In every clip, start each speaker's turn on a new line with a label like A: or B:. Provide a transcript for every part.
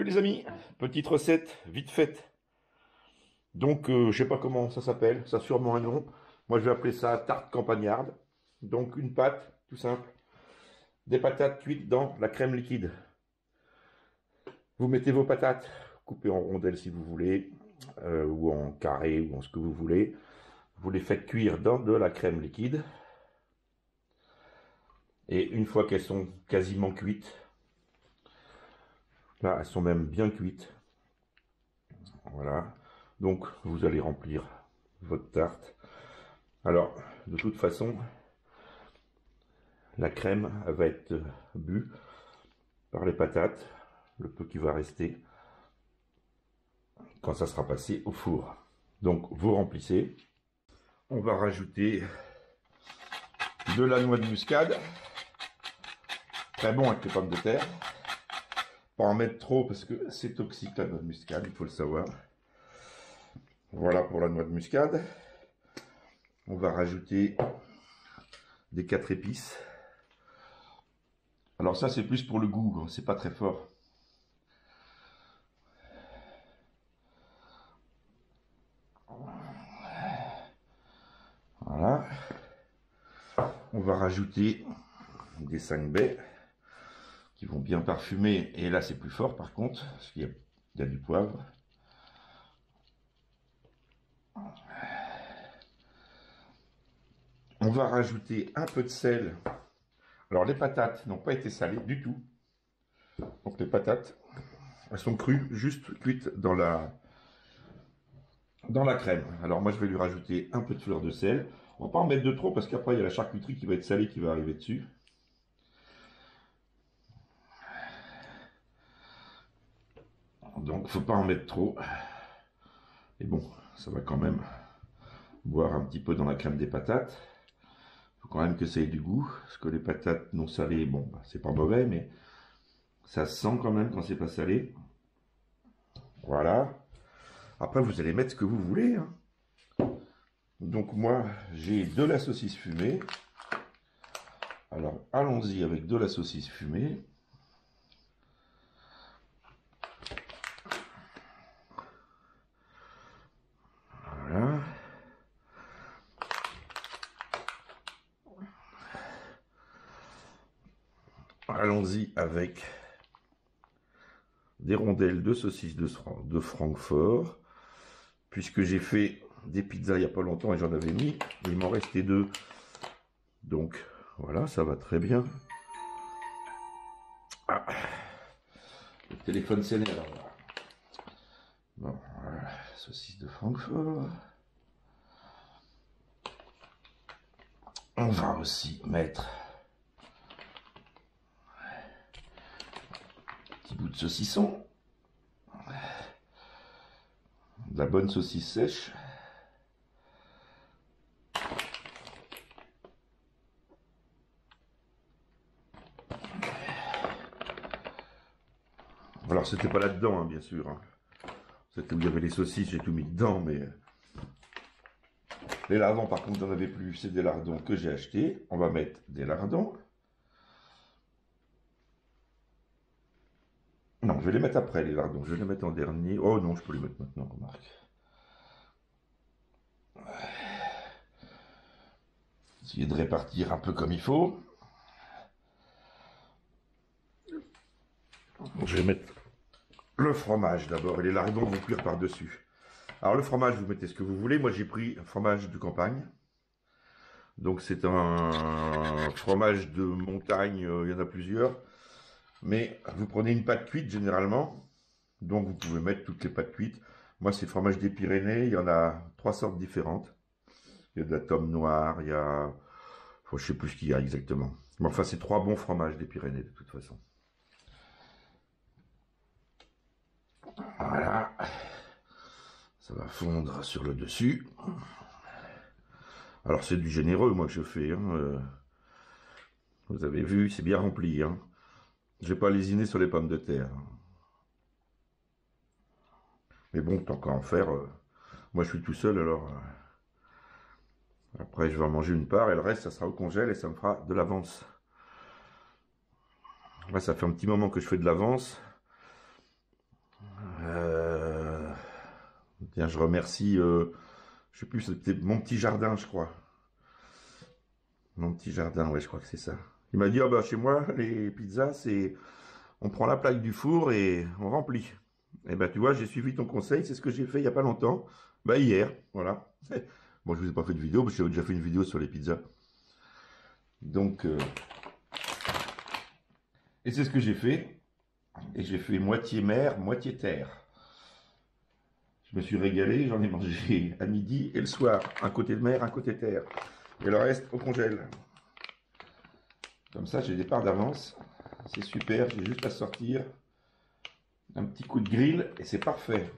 A: les amis, petite recette vite faite. Donc je sais pas comment ça s'appelle, ça a sûrement un nom. Moi je vais appeler ça tarte campagnarde. Donc une pâte, tout simple. Des patates cuites dans la crème liquide. Vous mettez vos patates, coupées en rondelles si vous voulez, ou en carré, ou en ce que vous voulez. Vous les faites cuire dans de la crème liquide. Et une fois qu'elles sont quasiment cuites, là elles sont même bien cuites. Voilà. Donc vous allez remplir votre tarte. Alors, de toute façon, la crème elle va être bue par les patates, le peu qui va rester, quand ça sera passé au four. Donc, vous remplissez. On va rajouter de la noix de muscade. Très bon avec les pommes de terre. Pas en mettre trop parce que c'est toxique la noix de muscade, il faut le savoir. Voilà pour la noix de muscade. On va rajouter des 4 épices. Alors ça c'est plus pour le goût, c'est pas très fort. Voilà. On va rajouter des 5 baies qui vont bien parfumer. Et là c'est plus fort par contre, parce qu'il y a du poivre. On va rajouter un peu de sel. Alors les patates n'ont pas été salées du tout. Donc les patates, elles sont crues, juste cuites dans la crème. Alors moi je vais lui rajouter un peu de fleur de sel. On va pas en mettre de trop parce qu'après il y a la charcuterie qui va être salée qui va arriver dessus. Donc faut pas en mettre trop. Et bon, ça va quand même boire un petit peu dans la crème des patates. Faut quand même que ça ait du goût, parce que les patates non salées, bon, bah, c'est pas mauvais, mais ça se sent quand même quand c'est pas salé. Voilà. Après, vous allez mettre ce que vous voulez. Hein. Donc moi, j'ai de la saucisse fumée. Alors, allons-y avec de la saucisse fumée. Voilà. Allons-y avec des rondelles de saucisse de Francfort. Puisque j'ai fait des pizzas il n'y a pas longtemps et j'en avais mis, il m'en restait 2. Donc, voilà, ça va très bien. Ah, le téléphone s'énerve. Bon, voilà, saucisse de Francfort. On va aussi mettre un petit bout de saucisson. De la bonne saucisse sèche. Alors c'était pas là-dedans, hein, bien sûr. Hein. C'était où il y avait les saucisses, j'ai tout mis dedans, mais... Les lardons, par contre, j'en avais plus. C'est des lardons que j'ai achetés. On va mettre des lardons. Non, je vais les mettre après, les lardons. Je vais les mettre en dernier. Oh non, je peux les mettre maintenant, remarque. Essayer de répartir un peu comme il faut. Je vais mettre le fromage d'abord et les lardons vont cuire par-dessus. Alors le fromage, vous mettez ce que vous voulez. Moi j'ai pris un fromage de campagne. Donc c'est un fromage de montagne, il y en a plusieurs. Mais vous prenez une pâte cuite généralement. Donc vous pouvez mettre toutes les pâtes cuites. Moi c'est le fromage des Pyrénées, il y en a 3 sortes différentes. Il y a de la tome noire, il y a... Enfin, je sais plus ce qu'il y a exactement. Mais enfin c'est 3 bons fromages des Pyrénées de toute façon. Voilà. Ça va fondre sur le dessus. Alors c'est du généreux moi que je fais. Hein. Vous avez vu, c'est bien rempli. Hein. Je vais pas lésiner sur les pommes de terre. Mais bon, tant qu'à en faire, moi je suis tout seul alors. Après je vais en manger une part et le reste ça sera au congèle et ça me fera de l'avance. Là ça fait un petit moment que je fais de l'avance. Tiens, je remercie, je sais plus, c'était mon petit jardin, je crois. Mon petit jardin, ouais, je crois que c'est ça. Il m'a dit, ah bah, chez moi, les pizzas, c'est, on prend la plaque du four et on remplit. Et ben, tu vois, j'ai suivi ton conseil, c'est ce que j'ai fait il y a pas longtemps. Bah, hier, voilà. Bon, je vous ai pas fait de vidéo, parce que j'avais déjà fait une vidéo sur les pizzas. Donc, et c'est ce que j'ai fait. Et j'ai fait moitié mer, moitié terre. Je me suis régalé, j'en ai mangé à midi et le soir. Un côté de mer, un côté terre. Et le reste au congèle. Comme ça, j'ai des parts d'avance. C'est super, j'ai juste à sortir un petit coup de grill et c'est parfait.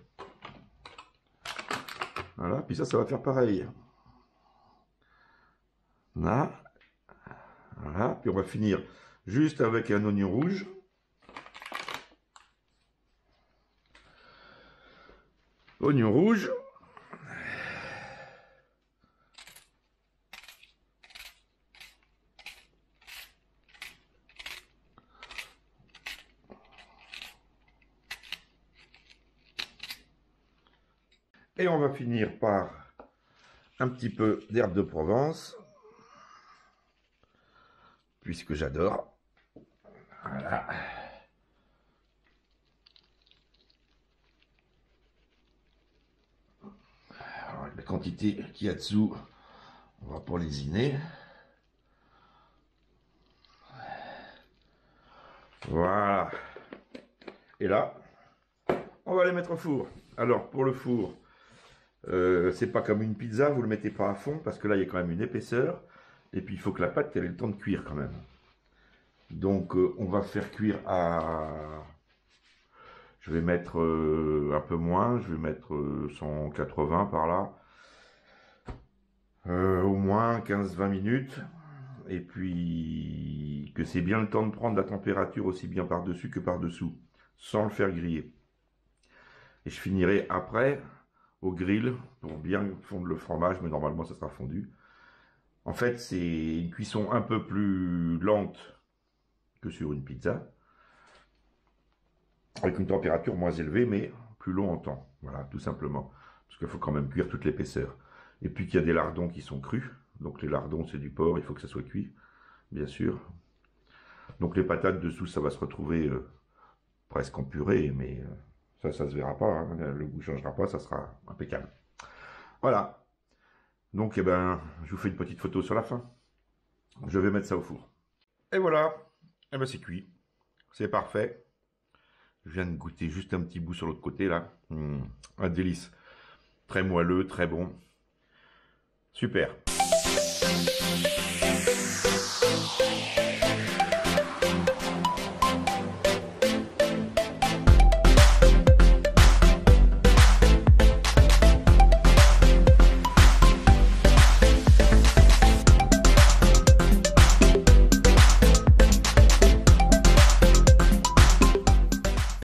A: Voilà, puis ça va faire pareil. Là, voilà, puis on va finir juste avec un oignon rouge. Oignon rouge. Et on va finir par un petit peu d'herbe de Provence, puisque j'adore. Voilà. Alors, la quantité qu'il y a dessous, on va pas lésiner. Voilà. Et là, on va les mettre au four. Alors, pour le four, c'est pas comme une pizza, vous le mettez pas à fond, parce que là, il y a quand même une épaisseur. Et puis, il faut que la pâte, elle ait le temps de cuire quand même. Donc, on va faire cuire à... Je vais mettre un peu moins, je vais mettre 180 par là. Au moins 15-20 minutes. Et puis, que c'est bien le temps de prendre la température aussi bien par-dessus que par-dessous, sans le faire griller. Et je finirai après au grill pour bien fondre le fromage, mais normalement ça sera fondu. En fait, c'est une cuisson un peu plus lente que sur une pizza, avec une température moins élevée, mais plus long en temps. Voilà, tout simplement. Parce qu'il faut quand même cuire toute l'épaisseur. Et puis qu'il y a des lardons qui sont crus. Donc les lardons, c'est du porc, il faut que ça soit cuit, bien sûr. Donc les patates dessous, ça va se retrouver presque en purée, mais ça se verra pas. Hein. Le goût ne changera pas, ça sera impeccable. Voilà. Donc, eh ben, je vous fais une petite photo sur la fin. Je vais mettre ça au four. Et voilà. Eh ben, c'est cuit. C'est parfait. Je viens de goûter juste un petit bout sur l'autre côté, là. Un délice. Très moelleux, très bon. Super.